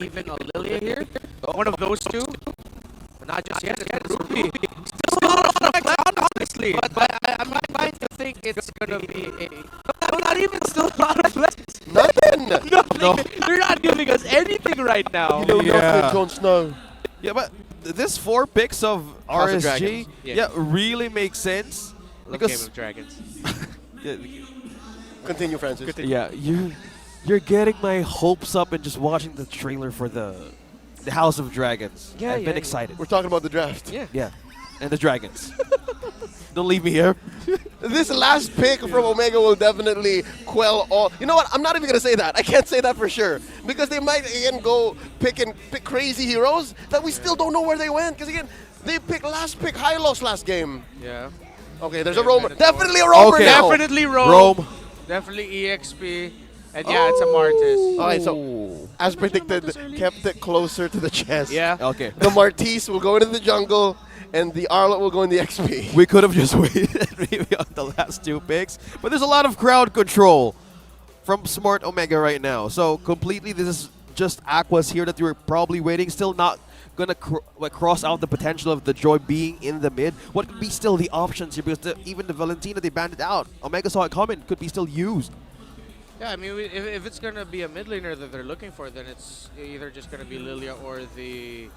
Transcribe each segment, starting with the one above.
even a Lilia here. One of those two. But not just yet. It's Ruby. Still a lot of flex, honestly. But I'm inclined to think it's going to be a... No, not even still a lot of flex. Nothing. No. They're not giving us anything right now. You don't know, Jon Snow. Yeah, but this 4 picks of House of RSG, Dragons. yeah, really makes sense. Love Because Game of Dragons. yeah, Continue, Francis. yeah, you're getting my hopes up and just watching the trailer for the House of Dragons. Yeah, I've been yeah. excited. We're talking about the draft. Yeah. Yeah, and the dragons. Don't leave me here. This last pick from Omega will definitely quell all. You know what? I'm not even gonna say that. I can't say that for sure because they might again go pick crazy heroes that we still don't know where they went. Because again, they pick Hylos last game. Yeah. Okay, there's a roamer. Definitely a roamer Okay. now. Definitely Rome. Definitely EXP. And yeah, it's a Martis. Alright, so as predicted, kept it closer to the chest. Yeah. Okay. The Martis will go into the jungle, and the Arlot will go in the XP. We could have just waited maybe on the last 2 picks, but there's a lot of crowd control from Smart Omega right now. So completely, this is just Aquas here that you were probably waiting. Still not gonna cross out the potential of the Joy being in the mid. What could be still the options here? Because even the Valentina, they banned it out. Omega saw it coming, could be still used. Yeah, I mean, if it's going to be a mid laner that they're looking for, then it's either just going to be Lilia or the...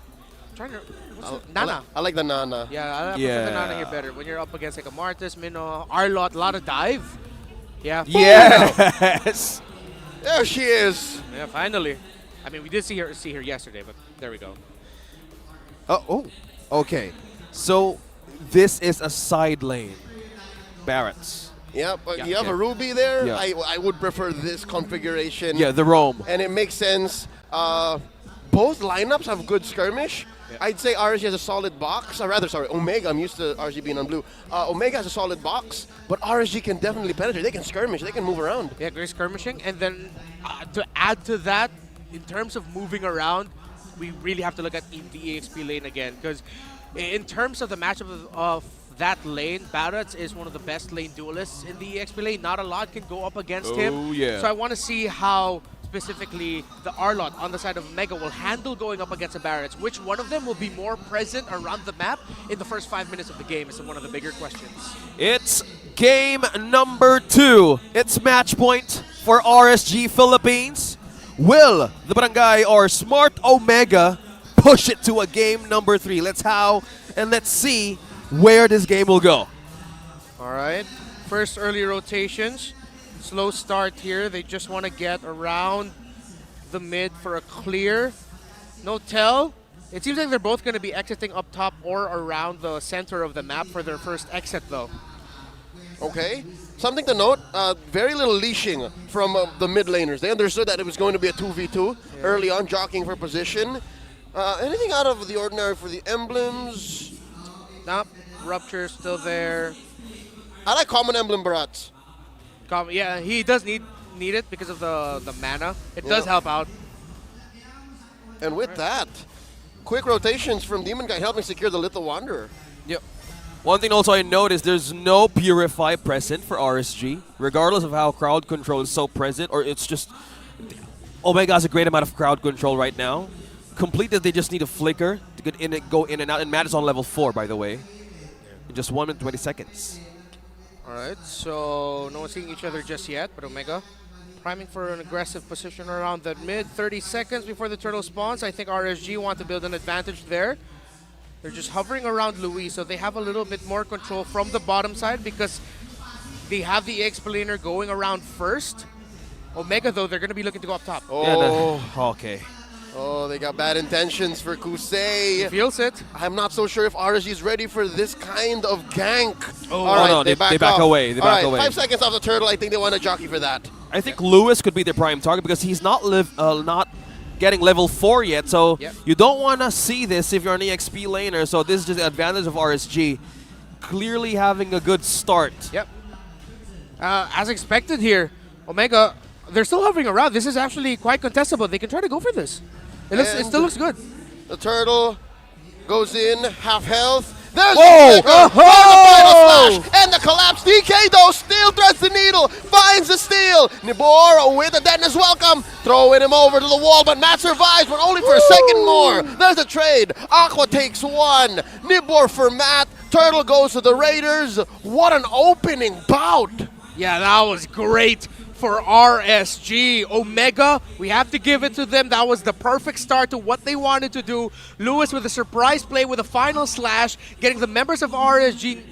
Nana. I like the Nana. Yeah, I prefer the Nana here better. When you're up against like a Martis, Minnow, Arlot, a lot of dive. Yeah. Yes! There she is. Yeah, finally. I mean, we did see her yesterday, but there we go. Oh, okay. So this is a side lane. Barretts. Yeah, but Yeah. you have a Ruby there. Yeah. I would prefer this configuration. Yeah, the roam. And it makes sense. Both lineups have good skirmish. Yeah. I'd say RSG has a solid box. Or rather, sorry, Omega. I'm used to RSG being on blue. Omega has a solid box, but RSG can definitely penetrate. They can skirmish. They can move around. Yeah, great skirmishing. And then to add to that, in terms of moving around, we really have to look at the EXP lane again. Because in terms of the matchup of that lane, Barretts is one of the best lane duelists in the EXP lane. Not a lot can go up against him. Oh, yeah. So I want to see how specifically the Arlot on the side of Mega will handle going up against the Barretts. Which one of them will be more present around the map in the first 5 minutes of the game is one of the bigger questions. It's game number 2. It's match point for RSG Philippines. Will the Barangay or Smart Omega push it to a game number 3? Let's see where this game will go. All right, first early rotations. Slow start here. They just want to get around the mid for a clear. No tell. It seems like they're both going to be exiting up top or around the center of the map for their first exit, though. Okay. Something to note, very little leashing from the mid laners. They understood that it was going to be a 2v2 early on, jockeying for position. Anything out of the ordinary for the emblems? Nope. Rupture still there. I like common emblem Barats. Yeah, he does need it because of the mana. It does help out. And with that, quick rotations from Demonkite helping secure the Little Wanderer. Yep. One thing also I noticed, there's no Purify present for RSG, regardless of how crowd control is so present, or it's just Omega has a great amount of crowd control right now. Completed, they just need a flicker to get in and go in and out, and Matt is on level 4, by the way. In just 1 minute 20 seconds. Alright, so no one's seeing each other just yet, but Omega priming for an aggressive position around the mid. 30 seconds before the turtle spawns. I think RSG want to build an advantage there. They're just hovering around Louis, so they have a little bit more control from the bottom side because they have the EXP laner going around first. Omega, though, they're going to be looking to go up top. Oh, Yeah, okay. oh, they got bad intentions for Kusei. Feels it. I'm not so sure if RSG is ready for this kind of gank. Oh, All right, no, they back off. away. They All back right, away. 5 seconds off the turtle. I think they want to jockey for that. I think Lewis could be their prime target because he's not getting level 4 yet, so you don't want to see this if you're an EXP laner, so this is just the advantage of RSG. Clearly having a good start. Yep. As expected here, Omega, they're still hovering around. This is actually quite contestable. They can try to go for this. It still looks good. The turtle goes in, half health. There's Whoa! the flicker. There's the final slash. And the collapse. DK, though, still threads the needle. Finds the steal. Nibor with a deadness welcome. Throwing him over to the wall, but Matt survives, but only for a second more. There's a trade. Aqua takes one. Nibor for Matt. Turtle goes to the Raiders. What an opening bout. Yeah, that was great for RSG. Omega, we have to give it to them. That was the perfect start to what they wanted to do. Lewis with a surprise play with a final slash, getting the members of RSG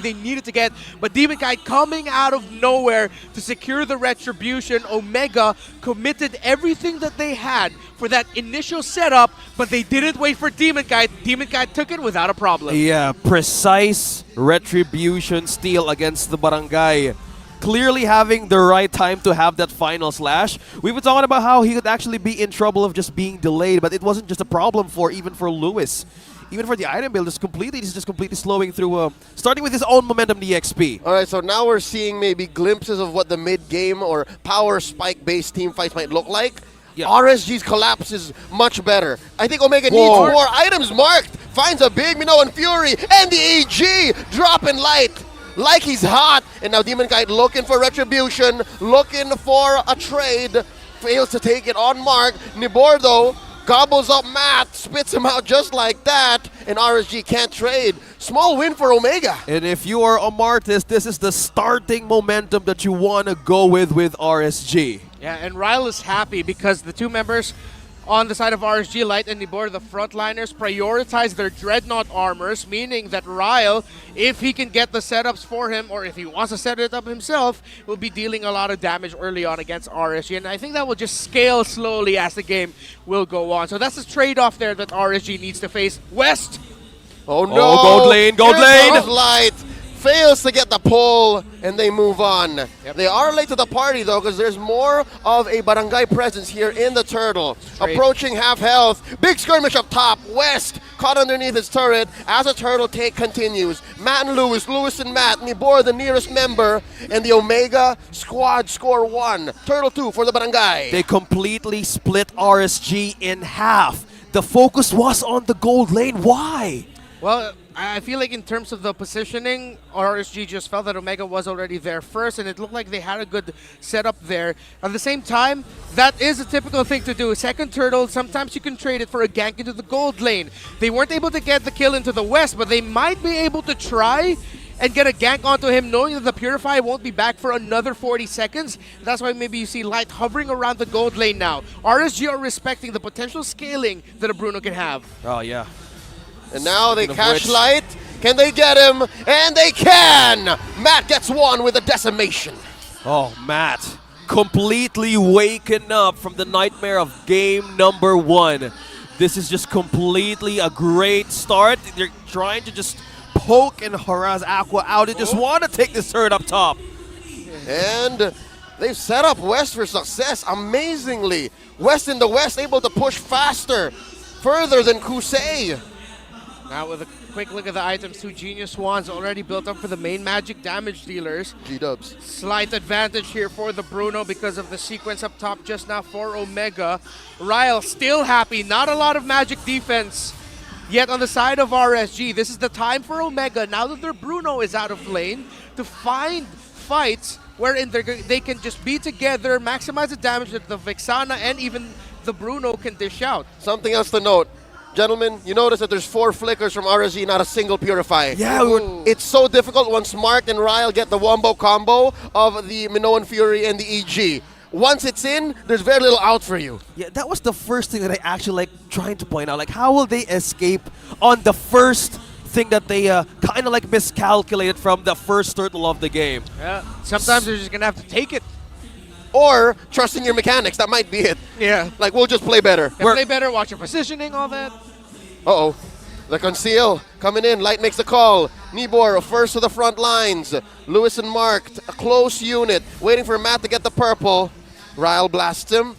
they needed to get, but Demonkite coming out of nowhere to secure the retribution. Omega committed everything that they had for that initial setup, but they didn't wait for Demonkite. Demonkite took it without a problem. Yeah, precise retribution steal against the Barangay. Clearly having the right time to have that final slash. We've been talking about how he could actually be in trouble of just being delayed, but it wasn't just a problem even for Lewis. Even for the item build, he's just completely slowing through, starting with his own momentum DXP. All right, so now we're seeing maybe glimpses of what the mid-game or power spike-based team fights might look like. Yeah. RSG's collapse is much better. I think Omega needs more items marked. Finds a big Minoan Fury, and the EG dropping light like he's hot. And now Demonkite looking for retribution, looking for a trade. Fails to take it on mark. Nibor, though, gobbles up Matt, spits him out just like that, and RSG can't trade. Small win for Omega. And if you are a Martis, this is the starting momentum that you want to go with RSG. Yeah, and Ryle is happy because the two members on the side of RSG, Light and Nibor, the frontliners, prioritize their Dreadnought armors, meaning that Ryle, if he can get the setups for him, or if he wants to set it up himself, will be dealing a lot of damage early on against RSG. And I think that will just scale slowly as the game will go on. So that's the trade-off there that RSG needs to face. West! Oh no! gold lane, gold Here lane! comes Light. Fails to get the pull, and they move on. Yep. They are late to the party, though, because there's more of a Barangay presence here in the Turtle. Straight. Approaching half health. Big skirmish up top. West caught underneath his turret as the Turtle take continues. Matt and Lewis, Lewis and Matt, Nibor the nearest member, and the Omega squad score 1. Turtle 2 for the Barangay. They completely split RSG in half. The focus was on the gold lane. Why? Well, I feel like in terms of the positioning, RSG just felt that Omega was already there first, and it looked like they had a good setup there. At the same time, that is a typical thing to do. Second turtle, sometimes you can trade it for a gank into the gold lane. They weren't able to get the kill into the west, but they might be able to try and get a gank onto him, knowing that the Purify won't be back for another 40 seconds. That's why maybe you see Light hovering around the gold lane now. RSG are respecting the potential scaling that a Bruno can have. Oh, yeah. And now they Speaking of catch which- Light. Can they get him? And they can! Matt gets one with a decimation. Oh, Matt, completely waken up from the nightmare of game number 1. This is just completely a great start. They're trying to just poke and harass Aqua out. They just want to take this turret up top. And they've set up West for success amazingly. West in the West able to push faster, further than Kusei. Now with a quick look at the items, 2 Genius Swans already built up for the main magic damage dealers. G-dubs. Slight advantage here for the Bruno because of the sequence up top just now for Omega. Ryle still happy, not a lot of magic defense yet on the side of RSG. This is the time for Omega, now that their Bruno is out of lane, to find fights wherein they can just be together, maximize the damage that the Vexana and even the Bruno can dish out. Something else to note. Gentlemen, you notice that there's 4 flickers from RSG, not a single Purify. Yeah, It's so difficult once Mark and Ryle get the wombo combo of the Minoan Fury and the EG. Once it's in, there's very little out for you. Yeah, that was the first thing that I actually trying to point out. Like, how will they escape on the first thing that they kind of miscalculated from the first turtle of the game? Yeah. Sometimes they're just going to have to take it. Or trusting your mechanics, that might be it. Yeah. Like, we'll just play better. Play better, watch your positioning, all that. Uh-oh. The conceal coming in. Light makes the call. Nibor first to the front lines. Lewis and Mark, a close unit, waiting for Matt to get the purple. Ryle blasts him.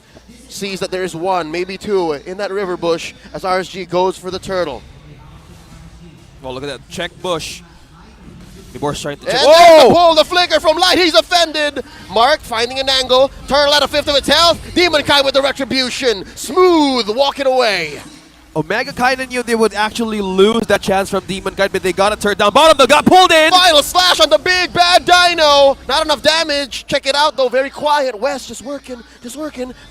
Sees that there is 1, maybe 2 in that river bush as RSG goes for the turtle. Well, look at that. Check bush. Nibor's trying to check. And there's the pull, the flicker from Light. He's offended. Mark finding an angle. Turtle at a 5th of its health. Demonkite with the retribution. Smooth walking away. Omega kind of knew they would actually lose that chance from Demonkite, but they got a turret down bottom. They got pulled in. Final slash on the big bad Dino. Not enough damage. Check it out though, very quiet. West just working,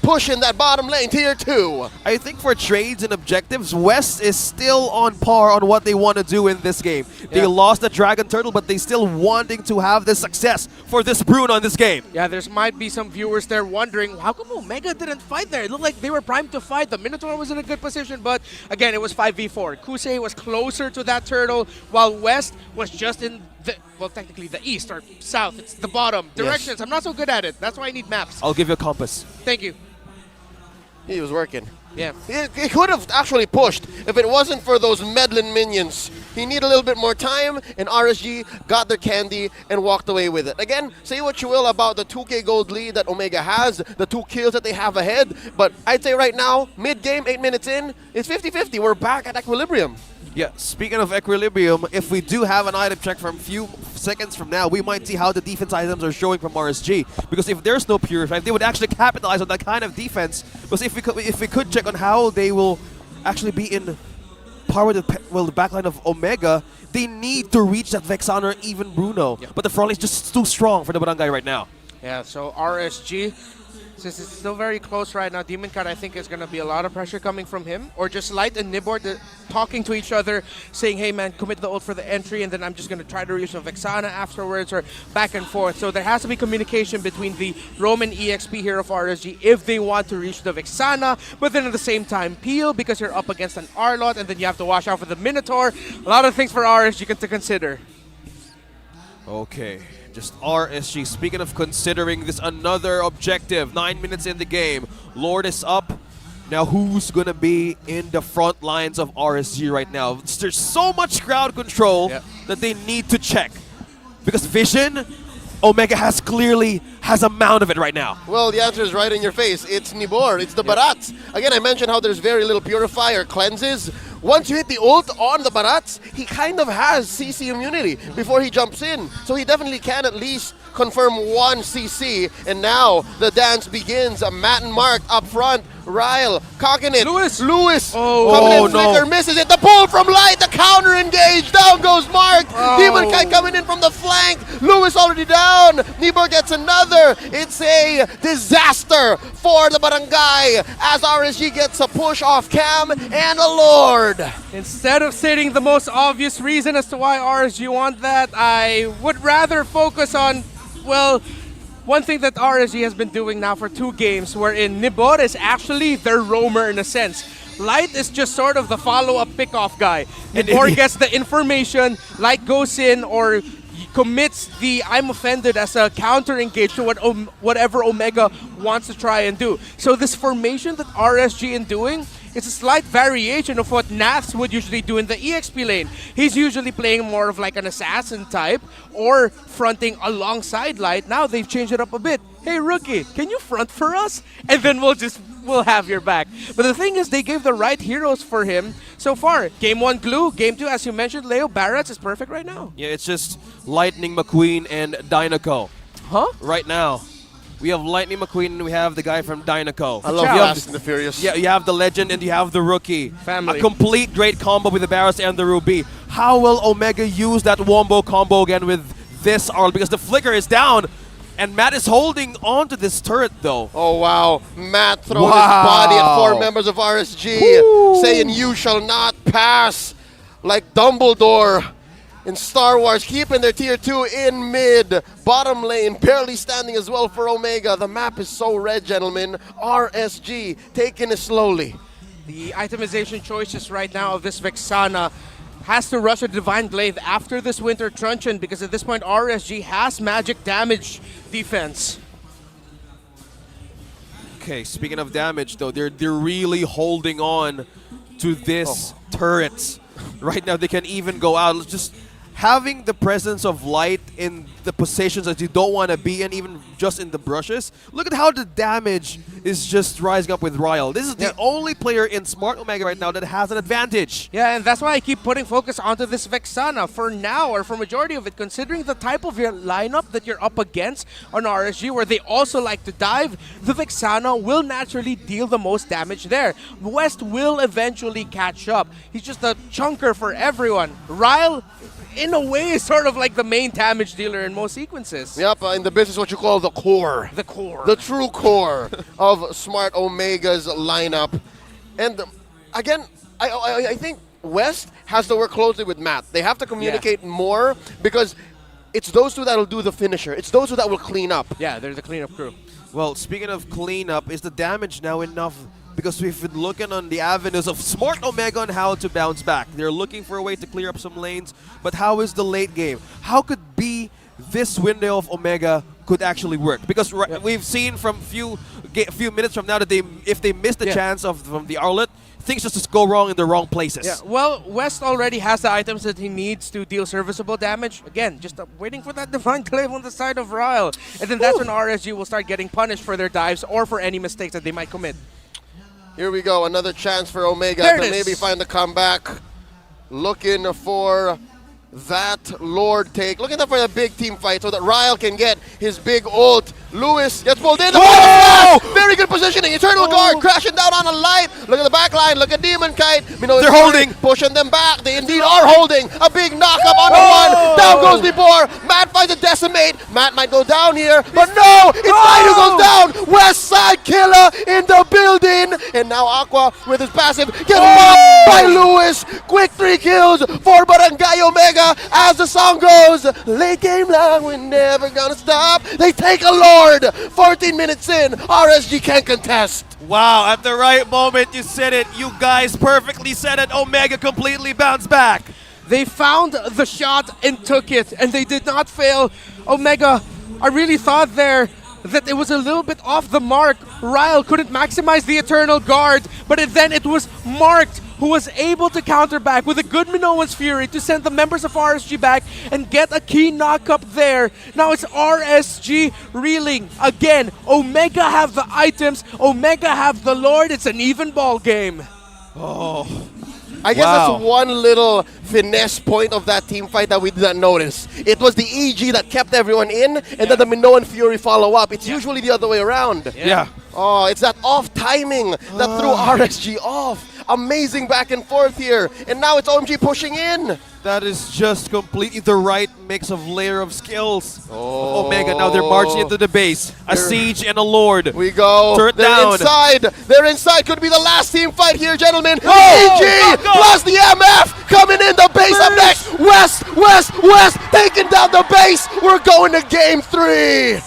pushing that bottom lane, tier 2. I think for trades and objectives, West is still on par on what they want to do in this game. They lost the Dragon Turtle, but they still wanting to have the success for this Bruno in this game. Yeah, there might be some viewers there wondering, how come Omega didn't fight there? It looked like they were primed to fight. The Minotaur was in a good position, but again, it was 5v4. Kusei was closer to that turtle, while West was just in the, well, technically the east or south. It's the bottom. Directions, I'm not so good at it. That's why I need maps. I'll give you a compass. Thank you. He was working. Yeah. He could have actually pushed if it wasn't for those meddling minions. He needed a little bit more time, and RSG got their candy and walked away with it. Again, say what you will about the 2K gold lead that Omega has, the 2 kills that they have ahead, but I'd say right now, mid-game, 8 minutes in, it's 50-50. We're back at equilibrium. Yeah, speaking of equilibrium, if we do have an item check from a few seconds from now, we might see how the defense items are showing from RSG. Because if there's no Purify, they would actually capitalize on that kind of defense. Because if we could check on how they will actually be in par with the backline of Omega, they need to reach that Vexana or even Bruno. Yeah. But the front line is just too strong for the Barangay right now. Yeah, so RSG, since it's still very close right now, Demonkite, I think, is going to be a lot of pressure coming from him. Or just Light and Nibor talking to each other, saying, hey man, commit the ult for the entry, and then I'm just going to try to reach a Vexana afterwards, or back and forth. So there has to be communication between the Roman EXP here of RSG if they want to reach the Vexana, but then at the same time, peel because you're up against an Arlot, and then you have to watch out for the Minotaur. A lot of things for RSG to consider. Okay, just RSG. Speaking of considering this another objective, 9 minutes in the game. Lord is up. Now who's going to be in the front lines of RSG right now? There's so much crowd control that they need to check. Because Vision, Omega clearly has amount of it right now. Well, the answer is right in your face. It's Nibor. It's the Barats. Again, I mentioned how there's very little Purifier cleanses. Once you hit the ult on the Barats, he kind of has CC immunity before he jumps in. So he definitely can at least confirm 1 CC. And now the dance begins. Matt and Mark up front. Ryle cocking it. Lewis coming in, Flicker misses it. The pull from Light, the counter engage. Down goes Mark. Demonkite coming in from the flank. Lewis already down. Nibor gets another. It's a disaster for the Barangay as RSG gets a push off cam and a Lord. Instead of stating the most obvious reason as to why RSG want that, I would rather focus on, well, one thing that RSG has been doing now for 2 games, wherein Nibor is actually their roamer in a sense. Light is just sort of the follow-up pick-off guy. Nibor gets the information, Light goes in or commits the I'm offended as a counter engage to whatever Omega wants to try and do. So this formation that RSG is doing, it's a slight variation of what Naths would usually do in the EXP lane. He's usually playing more of like an assassin type or fronting alongside Light. Now they've changed it up a bit. Hey rookie, can you front for us? And then we'll have your back. But the thing is, they gave the right heroes for him so far. Game 1 Glue, Game 2, as you mentioned, Leo Barrett is perfect right now. Yeah, it's just Lightning McQueen and Dynaco. Huh? Right now. We have Lightning McQueen and we have the guy from Dynaco. I love Fast and the Furious. Yeah, you have the legend and you have the rookie. Family. A complete great combo with the Barros and the Ruby. How will Omega use that wombo combo again with this Arl? Because the flicker is down and Matt is holding on to this turret though. Oh wow, Matt throwing his body at 4 members of RSG, saying you shall not pass, like Dumbledore in Star Wars, keeping their tier 2 in mid. Bottom lane barely standing as well for Omega. The map is so red, gentlemen. RSG taking it slowly. The itemization choices right now of this Vexana has to rush a Divine Glaive after this Winter Truncheon because at this point RSG has magic damage defense. Okay, speaking of damage though, they're really holding on to this turret. Right now they can even go out. Just having the presence of light in the positions that you don't want to be in, even just in the brushes, look at how the damage is just rising up with Ryle. This is the only player in Smart Omega right now that has an advantage. Yeah, and that's why I keep putting focus onto this Vexana for now, or for majority of it, considering the type of your lineup that you're up against on RSG, where they also like to dive. The Vexana will naturally deal the most damage there. West will eventually catch up. He's just a chunker for everyone. Ryle, in a way, is sort of like the main damage dealer in most sequences. Yep, in the business, what you call the core. The core. The true core of Smart Omega's lineup. And again, I think West has to work closely with Matt. They have to communicate more, because it's those two that will do the finisher. It's those two that will clean up. Yeah, they're the cleanup crew. Well, speaking of cleanup, is the damage now enough? Because we've been looking on the avenues of Smart Omega on how to bounce back. They're looking for a way to clear up some lanes, but how is the late game? How could be this window of Omega could actually work? Because we've seen from few minutes from now that if they miss the chance from the Arlet, things just go wrong in the wrong places. Yeah, well, West already has the items that he needs to deal serviceable damage. Again, just waiting for that Divine Glaive on the side of Ryle. And then that's when RSG will start getting punished for their dives or for any mistakes that they might commit. Here we go, another chance for Omega to maybe find the comeback. Looking for that Lord take. Looking for a big team fight so that Ryle can get his big ult. Lewis gets pulled in. Very good positioning. Eternal Guard crashing down on a light. Look at the back line. Look at Demonkite. They're holding. Pushing them back. They indeed are holding. A big knock-up on the one. Down goes Libor. Matt finds a decimate. Matt might go down here. But no! It's Knight who goes down. West Side Killer in the building. And now Aqua with his passive gets popped by Lewis. Quick 3 kills for Barangay Omega as the song goes. Late game long, we're never gonna stop. They take a Lord. 14 minutes in, RSG can't contest. Wow, at the right moment you said it. You guys perfectly said it. Omega completely bounced back. They found the shot and took it, and they did not fail. Omega, I really thought there that it was a little bit off the mark. Ryle couldn't maximize the Eternal Guard, but then it was Marked who was able to counter back with a good Minoan's Fury to send the members of RSG back and get a key knock-up there. Now it's RSG reeling. Again, Omega have the items, Omega have the Lord. It's an even ball game. Oh. I guess that's one little finesse point of that team fight that we did not notice. It was the EG that kept everyone in, and then the Minoan Fury follow up. It's usually the other way around. Yeah. Oh, it's that off timing that threw RSG off. Amazing back and forth here. And now it's OMG pushing in. That is just completely the right mix of layer of skills. Omega, now they're marching into the base. A siege and a Lord. We go. Turret They're down. inside. They're inside. Could be the last team fight here, gentlemen. Oh, EG plus the MF coming in. The base up next. West taking down the base. We're going to game 3.